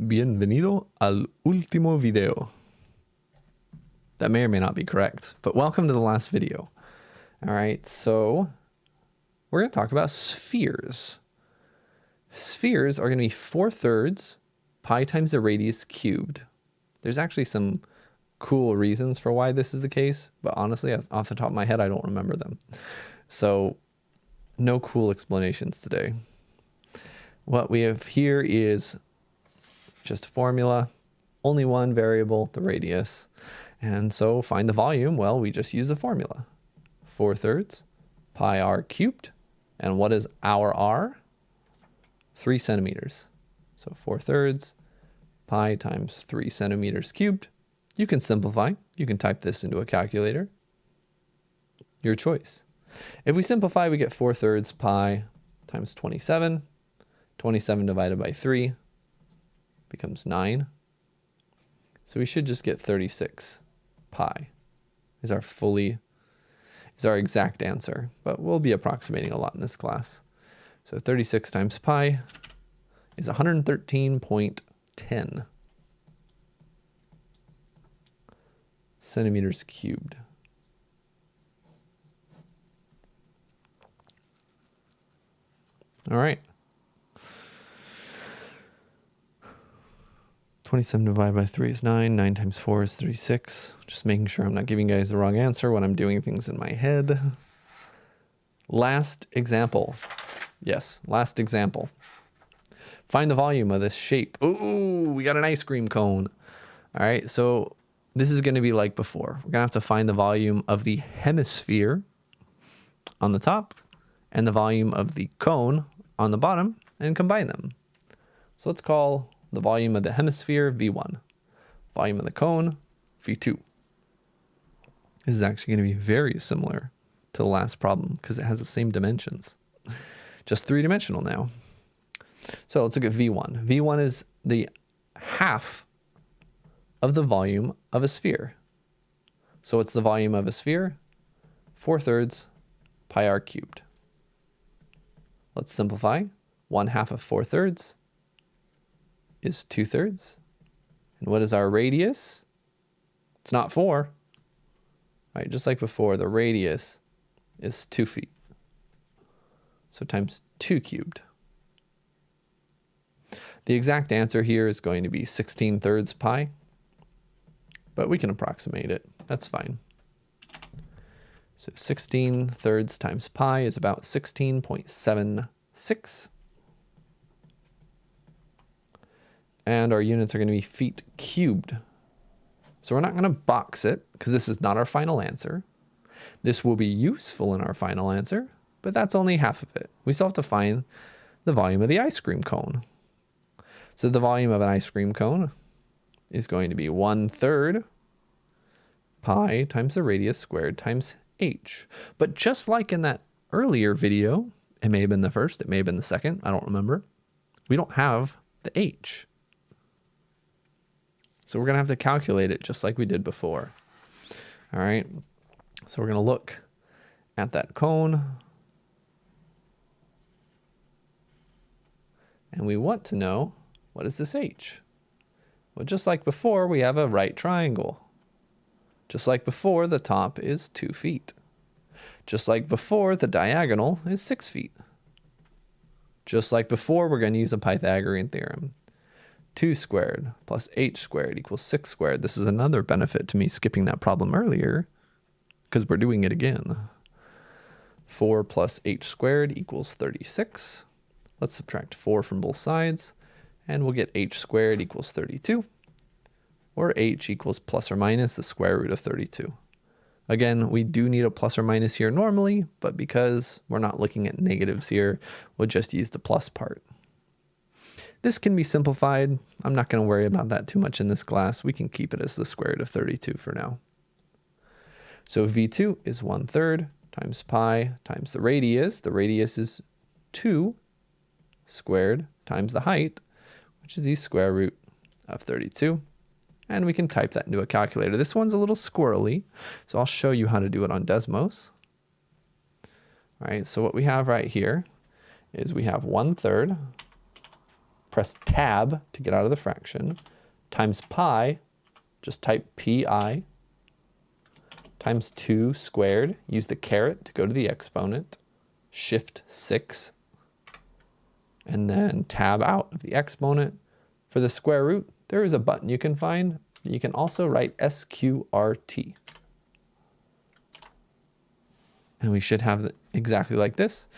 Bienvenido al último video. That may or may not be correct, but welcome to the last video. All right, so we're going to talk about spheres. Spheres are going to be 4/3 pi times the radius cubed. There's actually some cool reasons for why this is the case, but honestly, off the top of my head, I don't remember them. So no cool explanations today. What we have here is just a formula, only one variable, the radius. And so find the volume, well, we just use the formula. 4/3 pi r cubed. And what is our r? 3 centimeters. So 4/3 pi times 3 centimeters cubed. You can simplify. You can type this into a calculator. Your choice. If we simplify, we get 4/3 pi times 27. 27 divided by 3 becomes 9. So we should just get 36 pi is our exact answer, but we'll be approximating a lot in this class. So 36 times pi is 113.10 centimeters cubed. All right. 27 divided by 3 is 9. 9 times 4 is 36. Just making sure I'm not giving you guys the wrong answer when I'm doing things in my head. Last example. Yes, last example. Find the volume of this shape. Ooh, we got an ice cream cone. All right, so this is going to be like before. We're going to have to find the volume of the hemisphere on the top and the volume of the cone on the bottom and combine them. So let's call the volume of the hemisphere V1, volume of the cone V2. This is actually going to be very similar to the last problem because it has the same dimensions, just 3-dimensional now. So let's look at V1. V1 is the half of the volume of a sphere. So what's the volume of a sphere? 4/3 pi r cubed. Let's simplify. 1/2 of 4/3 is 2/3. And what is our radius? It's not 4. Right, just like before, the radius is 2 feet. So times 2 cubed. The exact answer here is going to be 16/3 pi, but we can approximate it. That's fine. So 16/3 times pi is about 16.76. And our units are going to be feet cubed. So we're not going to box it because this is not our final answer. This will be useful in our final answer, but that's only half of it. We still have to find the volume of the ice cream cone. So the volume of an ice cream cone is going to be 1/3 pi times the radius squared times h. But just like in that earlier video, it may have been the first, it may have been the second, I don't remember. We don't have the h. So we're going to have to calculate it just like we did before. All right. So we're going to look at that cone. And we want to know, what is this h? Well, just like before, we have a right triangle. Just like before, the top is 2 feet. Just like before, the diagonal is 6 feet. Just like before, we're going to use a Pythagorean theorem. 2 squared plus h squared equals 6 squared. This is another benefit to me skipping that problem earlier because we're doing it again. 4 plus h squared equals 36. Let's subtract 4 from both sides and we'll get h squared equals 32, or h equals plus or minus the square root of 32. Again, we do need a plus or minus here normally, but because we're not looking at negatives here, we'll just use the plus part. This can be simplified. I'm not going to worry about that too much in this class. We can keep it as the square root of 32 for now. So V2 is 1/3 times pi times the radius. The radius is 2 squared times the height, which is the square root of 32. And we can type that into a calculator. This one's a little squirrely, so I'll show you how to do it on Desmos. All right, so what we have right here is we have 1/3 press tab to get out of the fraction, times pi, just type pi, times 2 squared, use the caret to go to the exponent, shift 6, and then tab out of the exponent. For the square root, there is a button you can find. You can also write SQRT. And we should have it exactly like this.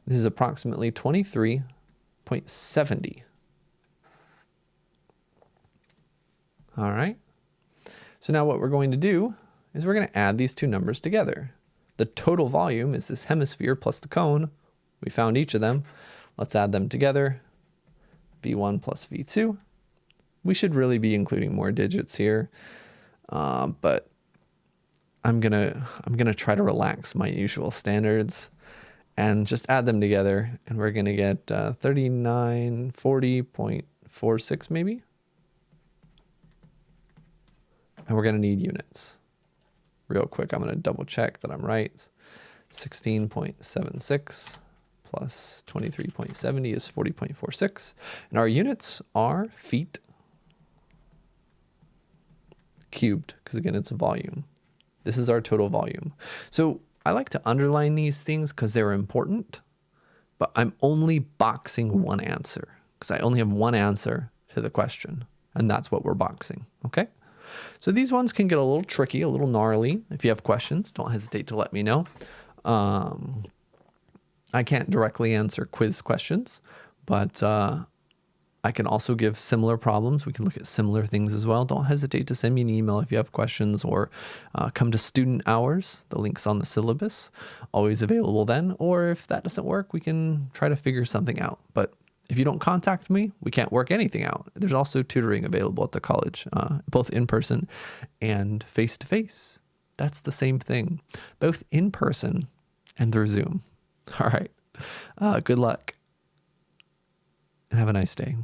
This is approximately 23.70. All right. So now what we're going to do is we're going to add these two numbers together. The total volume is this hemisphere plus the cone. We found each of them. Let's add them together. V1 plus V2. We should really be including more digits here, but I'm gonna try to relax my usual standards and just add them together, and we're gonna get 3940.46 maybe, and we're gonna need units. Real quick, I'm gonna double check that I'm right. 16.76 plus 23.70 is 40.46, and our units are feet cubed, because again, it's a volume. This is our total volume. So I like to underline these things because they're important, but I'm only boxing one answer because I only have one answer to the question, and that's what we're boxing, okay? So these ones can get a little tricky, a little gnarly. If you have questions, don't hesitate to let me know. I can't directly answer quiz questions, but I can also give similar problems. We can look at similar things as well. Don't hesitate to send me an email if you have questions, or come to student hours. The link's on the syllabus, always available then. Or if that doesn't work, we can try to figure something out. But if you don't contact me, we can't work anything out. There's also tutoring available at the college, both in person and face-to-face. That's the same thing, both in person and through Zoom. All right, good luck and have a nice day.